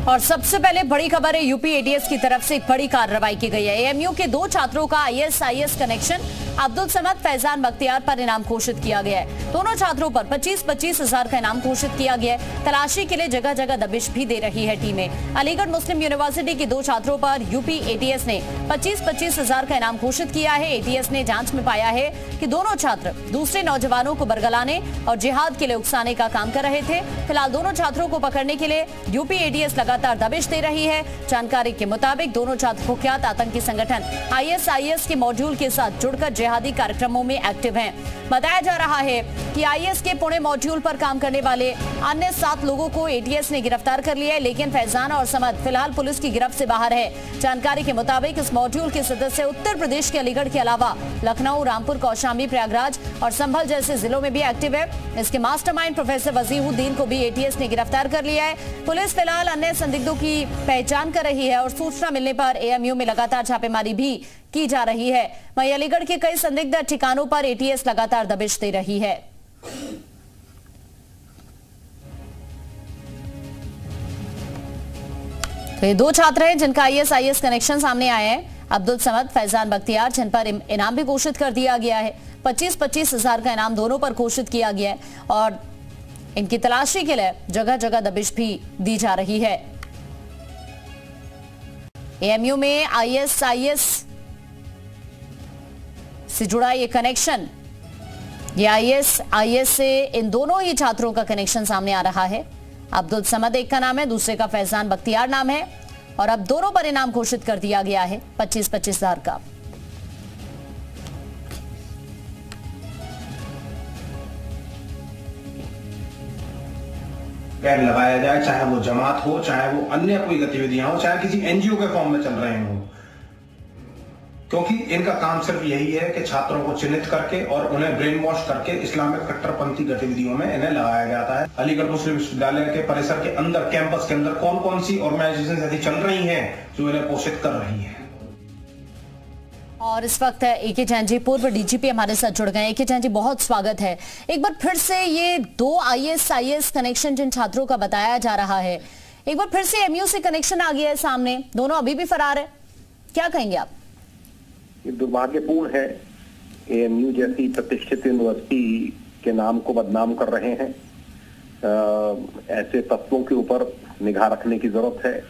और सबसे पहले बड़ी खबर है, यूपी एटीएस की तरफ से एक बड़ी कार्रवाई की गई है। एएमयू के 2 छात्रों का आईएसआईएस कनेक्शन अब्दुल समद फैजान बख्तियार पर इनाम घोषित किया गया है। दोनों छात्रों पर 25-25 हजार का इनाम घोषित किया गया है। तलाशी के लिए जगह जगह दबिश भी दे रही है टीमें। अलीगढ़ मुस्लिम यूनिवर्सिटी के 2 छात्रों पर यूपी एटीएस ने 25-25 हजार का इनाम घोषित किया है। एटीएस ने जांच में पाया है कि दोनों छात्र दूसरे नौजवानों को बरगलाने और जिहाद के लिए उकसाने का काम कर रहे थे। फिलहाल दोनों छात्रों को पकड़ने के लिए यूपी एटीएस लगातार दबिश दे रही है। जानकारी के मुताबिक दोनों छात्र कुख्यात आतंकी संगठन आईएसआईएस के मॉड्यूल के साथ जुड़कर जिहादी कार्यक्रमों में एक्टिव हैं। बताया जा रहा है कि आईएस के पुणे मॉड्यूल पर काम करने वाले अन्य 7 लोगों को एटीएस ने गिरफ्तार कर लिया है, लेकिन फैजान और समद फिलहाल पुलिस की गिरफ्त से बाहर है। जानकारी के मुताबिक इस मॉड्यूल के सदस्य उत्तर प्रदेश के अलीगढ़ के अलावा लखनऊ, रामपुर, कौशाम्बी, प्रयागराज और संभल जैसे जिलों में भी एक्टिव है। इसके मास्टरमाइंड प्रोफेसर वजीहुद्दीन को भी एटीएस ने गिरफ्तार कर लिया है। पुलिस फिलहाल अन्य संदिग्धों की पहचान कर रही है और सूचना मिलने पर एएमयू में लगातार छापेमारी भी की जा रही है। वहीं अलीगढ़ के कई संदिग्ध ठिकानों पर एटीएस लगातार दबिश दे रही है। तो ये 2 छात्र हैं जिनका आईएसआईएस कनेक्शन सामने आए हैं, अब्दुल समद, फैजान बख्तियार, जिन पर इनाम भी घोषित कर दिया गया है। 25-25 हजार का इनाम दोनों पर घोषित किया गया है और इनकी तलाशी के लिए जगह जगह दबिश भी दी जा रही है। एएमयू में आईएसआईएस से जुड़ा ये कनेक्शन, ये आईएसआईएस से इन दोनों ही छात्रों का कनेक्शन सामने आ रहा है। अब्दुल समद एक का नाम है, दूसरे का फैजान बख्तियार नाम है और अब दोनों पर इनाम घोषित कर दिया गया है 25-25 हजार का। बैन लगाया जाए, चाहे वो जमात हो, चाहे वो अन्य कोई गतिविधियां हो, चाहे किसी एनजीओ के फॉर्म में चल रहे हों, क्योंकि इनका काम सिर्फ यही है कि छात्रों को चिन्हित करके और उन्हें ब्रेन वॉश करके इस्लामिक कट्टरपंथी गतिविधियों में इन्हें लगाया जाता है। अलीगढ़ मुस्लिम विश्वविद्यालय के परिसर के अंदर, कैंपस के अंदर कौन कौन सी ऑर्गेनाइजेशन ऐसी चल रही हैं जो इन्हें पोषित कर रही है। और इस वक्त एके जैन जी, पूर्व डीजीपी, हमारे साथ जुड़ गए। एके जैन जी, बहुत स्वागत है। एक बार फिर से ये 2 आईएसआईएस कनेक्शन जिन छात्रों का बताया जा रहा है, एक बार फिर से एमयू से कनेक्शन आ गया है सामने, दोनों अभी भी फरार है, क्या कहेंगे आप? ये दुर्भाग्यपूर्ण है। एएमयू जैसी प्रतिष्ठित यूनिवर्सिटी के नाम को बदनाम कर रहे हैं। ऐसे तत्वों के ऊपर निगाह रखने की जरूरत है।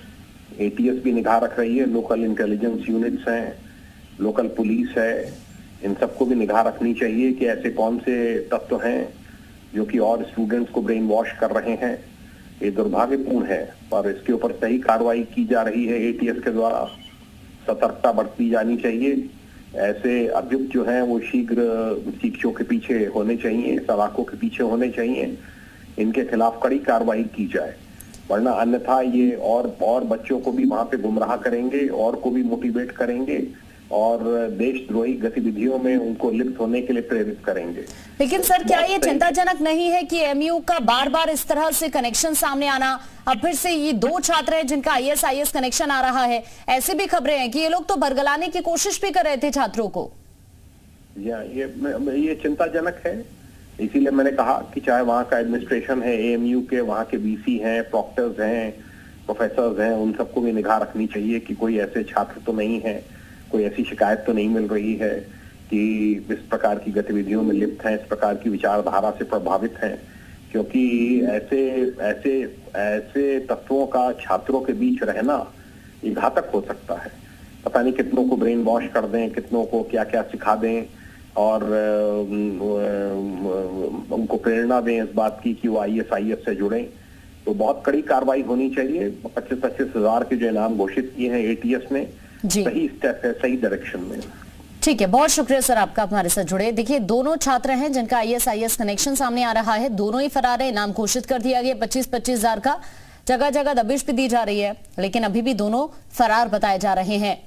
एटीएस भी निगाह रख रही है, लोकल इंटेलिजेंस यूनिट्स हैं, लोकल पुलिस है, इन सबको भी निगाह रखनी चाहिए कि ऐसे कौन से तत्व हैं जो कि और स्टूडेंट्स को ब्रेन वॉश कर रहे हैं। ये दुर्भाग्यपूर्ण है, पर इसके ऊपर सही कार्रवाई की जा रही है एटीएस के द्वारा। सतर्कता बरती जानी चाहिए। ऐसे अभियुक्त जो हैं वो शीघ्र शिक्षकों के पीछे होने चाहिए, सलाखों के पीछे होने चाहिए। इनके खिलाफ कड़ी कार्रवाई की जाए, वरना अन्यथा ये और बच्चों को भी वहां पे गुमराह करेंगे और को भी मोटिवेट करेंगे और देशद्रोही गतिविधियों में उनको लिप्त होने के लिए प्रेरित करेंगे। लेकिन सर, क्या ये चिंताजनक नहीं है कि एमयू का बार बार इस तरह से कनेक्शन सामने आना? अब फिर से ये 2 छात्र हैं जिनका आईएसआईएस कनेक्शन आ रहा है। ऐसी भी खबरें हैं कि ये लोग तो बरगलाने की कोशिश भी कर रहे थे छात्रों को। ये चिंताजनक है। इसीलिए मैंने कहा कि चाहे वहाँ का एडमिनिस्ट्रेशन है एएमयू के, वहाँ के वीसी हैं, प्रॉक्टर्स हैं, प्रोफेसर्स हैं, उन सबको भी निगाह रखनी चाहिए कि कोई ऐसे छात्र तो नहीं है, कोई ऐसी शिकायत तो नहीं मिल रही है कि इस प्रकार की गतिविधियों में लिप्त हैं, इस प्रकार की विचारधारा से प्रभावित हैं। क्योंकि ऐसे तत्वों का छात्रों के बीच रहना ये घातक हो सकता है। पता नहीं कितनों को ब्रेन वॉश कर दें, कितनों को क्या क्या सिखा दें और उनको प्रेरणा दें इस बात की कि वो आईएसआईएस से जुड़ें। तो बहुत कड़ी कार्रवाई होनी चाहिए। 25-25 हजार के जो इनाम घोषित किए हैं एटीएस ने, सही स्टेप है, सही डायरेक्शन में। ठीक है, बहुत शुक्रिया सर आपका हमारे साथ जुड़े। देखिए, दोनों छात्र हैं जिनका आईएसआईएस कनेक्शन सामने आ रहा है, दोनों ही फरार है। इनाम घोषित कर दिया गया 25-25 हजार का, जगह जगह दबिश भी दी जा रही है, लेकिन अभी भी दोनों फरार बताए जा रहे हैं।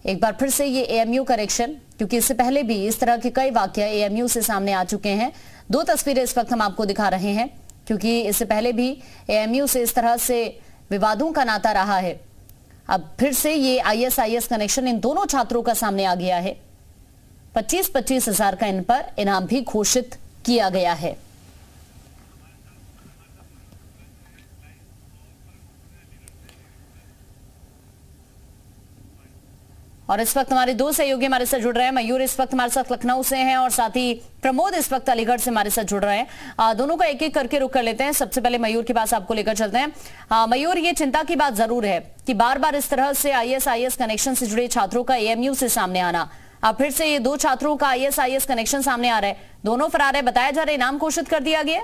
एक बार फिर से ये एएमयू कनेक्शन, क्योंकि इससे पहले भी इस तरह के कई वाकया एएमयू से सामने आ चुके हैं। 2 तस्वीरें इस वक्त हम आपको दिखा रहे हैं, क्योंकि इससे पहले भी एएमयू से इस तरह से विवादों का नाता रहा है। अब फिर से ये आईएसआईएस कनेक्शन इन दोनों छात्रों का सामने आ गया है। 25-25 हजार का इन पर इनाम भी घोषित किया गया है। और इस वक्त हमारे दो सहयोगी हमारे साथ जुड़ रहे हैं। मयूर इस वक्त हमारे साथ लखनऊ से हैं और साथ ही प्रमोद इस वक्त अलीगढ़ से हमारे साथ जुड़ रहे हैं। दोनों का एक एक करके रुख कर लेते हैं। सबसे पहले मयूर के पास आपको लेकर चलते हैं। मयूर, ये चिंता की बात जरूर है कि बार बार इस तरह से आईएसआईएस कनेक्शन से जुड़े छात्रों का एएमयू से सामने आना। अब फिर से ये दो छात्रों का आईएसआईएस कनेक्शन सामने आ रहा है, दोनों फरार है, बताया जा रहा है इनाम घोषित कर दिया गया।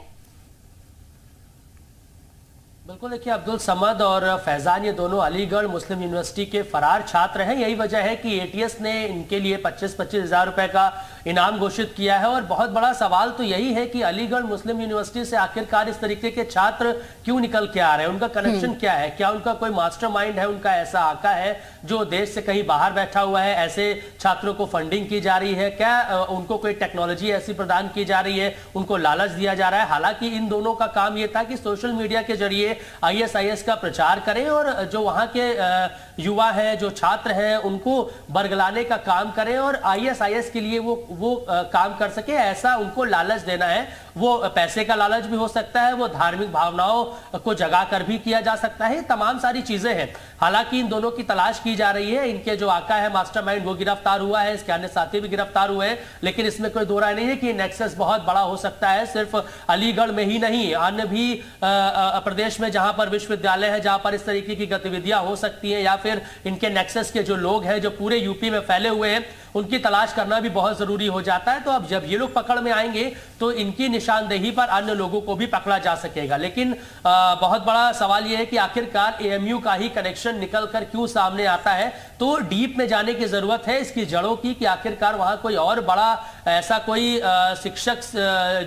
बिल्कुल, देखिए अब्दुल समद और फैजान ये दोनों अलीगढ़ मुस्लिम यूनिवर्सिटी के फरार छात्र हैं। यही वजह है कि एटीएस ने इनके लिए 25-25 हजार रुपए का इनाम घोषित किया है। और बहुत बड़ा सवाल तो यही है कि अलीगढ़ मुस्लिम यूनिवर्सिटी से आखिरकार इस तरीके के छात्र क्यों निकल के आ रहे हैं, उनका कनेक्शन क्या है, क्या उनका कोई मास्टरमाइंड है, उनका ऐसा आका है जो देश से कहीं बाहर बैठा हुआ है, ऐसे छात्रों को फंडिंग की जा रही है, क्या उनको कोई टेक्नोलॉजी ऐसी प्रदान की जा रही है, उनको लालच दिया जा रहा है। हालांकि इन दोनों का काम यह था कि सोशल मीडिया के जरिए आईएसआईएस का प्रचार करें और जो वहां के युवा हैं, जो छात्र हैं, उनको बरगलाने का काम करें और आईएसआईएस के लिए वो काम कर सके, ऐसा उनको लालच देना है। वो पैसे का लालच भी हो सकता है, वो धार्मिक भावनाओं को जगा कर भी किया जा सकता है, तमाम सारी चीजें हैं। हालांकि इन दोनों की तलाश की जा रही है। इनके जो आका है मास्टरमाइंड वो गिरफ्तार हुआ है, इसके अन्य साथी भी गिरफ्तार हुए हैं, लेकिन इसमें कोई दो राय नहीं है कि नेक्सस बहुत बड़ा हो सकता है। सिर्फ अलीगढ़ में ही नहीं, अन्य भी प्रदेश में जहां पर विश्वविद्यालय है, जहां पर इस तरीके की गतिविधियां हो सकती हैं, या फिर इनके नेक्सस के जो लोग हैं जो पूरे यूपी में फैले हुए हैं, उनकी तलाश करना भी बहुत जरूरी हो जाता है। तो अब जब ये लोग पकड़ में आएंगे तो इनकी निशानदेही पर अन्य लोगों को भी पकड़ा जा सकेगा। लेकिन बहुत बड़ा सवाल यह है कि आखिरकार एएमयू का ही कनेक्शन निकलकर क्यों सामने आता है। तो डीप में जाने की जरूरत है इसकी जड़ों की, कि आखिरकार वहां कोई और बड़ा ऐसा कोई शिक्षक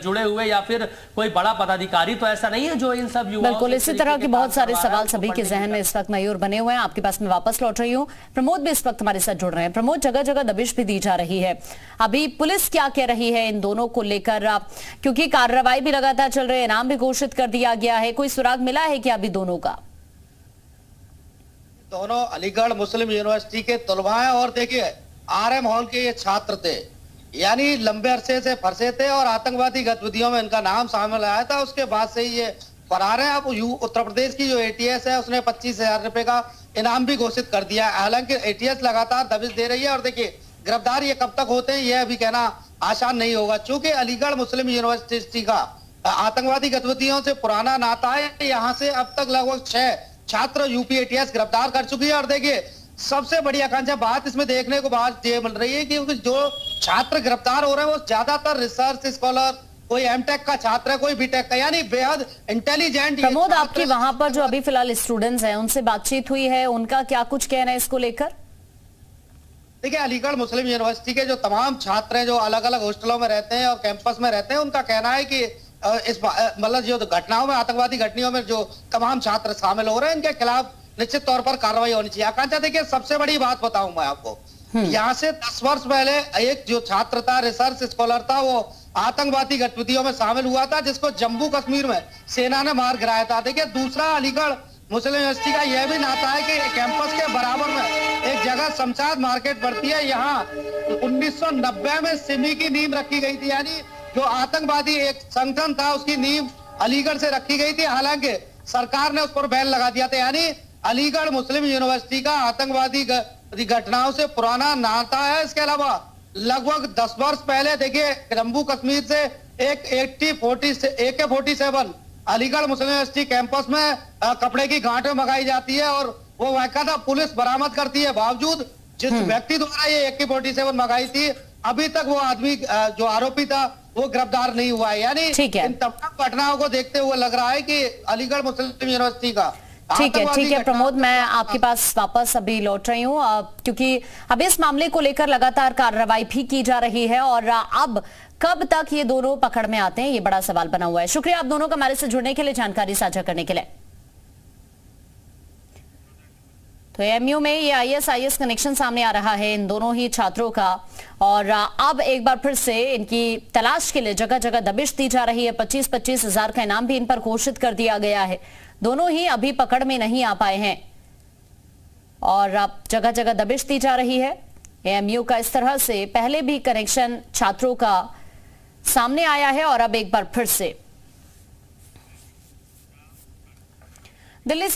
जुड़े हुए या फिर कोई बड़ा पदाधिकारी तो ऐसा नहीं है जो इन सब युवाओं। बिल्कुल, इसी तरह के बहुत सारे सवाल सभी के जहन में इस वक्त मयूर बने हुए हैं। आपके पास मैं वापस लौट रही हूँ। प्रमोद भी इस वक्त हमारे साथ जुड़ रहे हैं। प्रमोद, जगह जगह दबिश भी दी जा रही है, अभी पुलिस क्या कह रही है इन दोनों को लेकर, क्योंकि कार्रवाई भी लगातार चल रही है, इनाम भी घोषित कर दिया गया है, कोई सुराग मिला है क्या अभी दोनों का? दोनों अलीगढ़ मुस्लिम यूनिवर्सिटी के तलबा हैं और देखिए आरएम हॉल के ये छात्र थे, यानी लंबे अरसे से फंसे थे और आतंकवादी गतिविधियों में इनका नाम शामिल आया था। उसके बाद से ही ये फरार है। अब उत्तर प्रदेश की जो एटीएस है उसने 25,000 रुपए का इनाम भी घोषित कर दिया है। हालांकि एटीएस लगातार दबिश दे रही है और देखिए गिरफ्तार ये कब तक होते हैं ये अभी कहना आसान नहीं होगा, चूंकि अलीगढ़ मुस्लिम यूनिवर्सिटी का आतंकवादी गतिविधियों से पुराना नाता है। यहाँ से अब तक लगभग 6 छात्र यूपी एटीएस गिरफ्तार कर चुकी है। और देखिए सबसे बड़ी आकांक्षा बात इसमें देखने को बात ये मिल रही है कि जो छात्र गिरफ्तार हो रहे हैं वो ज्यादातर रिसर्च स्कॉलर, कोई एमटेक का छात्र है, कोई बीटेक का, यानी बेहद इंटेलिजेंट। प्रमोद, आपके वहां पर जो अभी फिलहाल स्टूडेंट्स हैं उनसे बातचीत हुई है, उनका क्या कुछ कहना है इसको लेकर? देखिए अलीगढ़ मुस्लिम यूनिवर्सिटी के जो तमाम छात्र हैं जो अलग अलग हॉस्टलों में रहते हैं और कैंपस में रहते हैं, उनका कहना है कि इस मतलब जो घटनाओं में, आतंकवादी घटनाओं में जो तमाम छात्र शामिल हो रहे हैं, इनके खिलाफ निश्चित तौर पर कार्रवाई होनी चाहिए। आकांक्षा, देखिए सबसे बड़ी बात बताऊं मैं आपको, यहाँ से 10 वर्ष पहले एक जो छात्र था, रिसर्च स्कॉलर था, वो आतंकवादी गतिविधियों में शामिल हुआ था, जिसको जम्मू कश्मीर में सेना ने मार गिराया था। देखिए दूसरा अलीगढ़ मुस्लिम यूनिवर्सिटी का यह भी नाता है कि कैंपस के बराबर में एक जगह शमशाद मार्केट पड़ती है, यहाँ 1990 में सिमी की नींव रखी गई थी, यानी जो आतंकवादी एक संगठन था उसकी नींव अलीगढ़ से रखी गई थी। हालांकि सरकार ने उस पर बैन लगा दिया था। यानी अलीगढ़ मुस्लिम यूनिवर्सिटी का आतंकवादी घटनाओं से पुराना नाता है। इसके अलावा लगभग 10 वर्ष पहले देखिए जम्मू कश्मीर से एक AK-47 अलीगढ़ मुस्लिम यूनिवर्सिटी कैंपस में कपड़े की गांठें मंगाई जाती है और वो वाक़या पुलिस बरामद करती है। बावजूद जिस व्यक्ति द्वारा ये AK-47 मंगाई थी, अभी तक वो आदमी जो आरोपी था वो गिरफ्तार नहीं हुआ है। यानी इन तमाम घटनाओं को देखते हुए लग रहा है कि अलीगढ़ मुस्लिम यूनिवर्सिटी का। ठीक है प्रमोद, मैं आपके पास वापस अभी लौट रही हूँ, क्योंकि अब इस मामले को लेकर लगातार कार्रवाई भी की जा रही है और अब कब तक ये दोनों पकड़ में आते हैं ये बड़ा सवाल बना हुआ है। शुक्रिया आप दोनों का हमारे से जुड़ने के लिए, जानकारी साझा करने के लिए। तो एएमयू में ये आईएसआईएस कनेक्शन सामने आ रहा है इन दोनों ही छात्रों का, और अब एक बार फिर से इनकी तलाश के लिए जगह जगह दबिश दी जा रही है। 25-25 हजार का इनाम भी इन पर घोषित कर दिया गया है। दोनों ही अभी पकड़ में नहीं आ पाए हैं और अब जगह जगह दबिश दी जा रही है। एएमयू का इस तरह से पहले भी कनेक्शन छात्रों का सामने आया है और अब एक बार फिर से दिल्ली से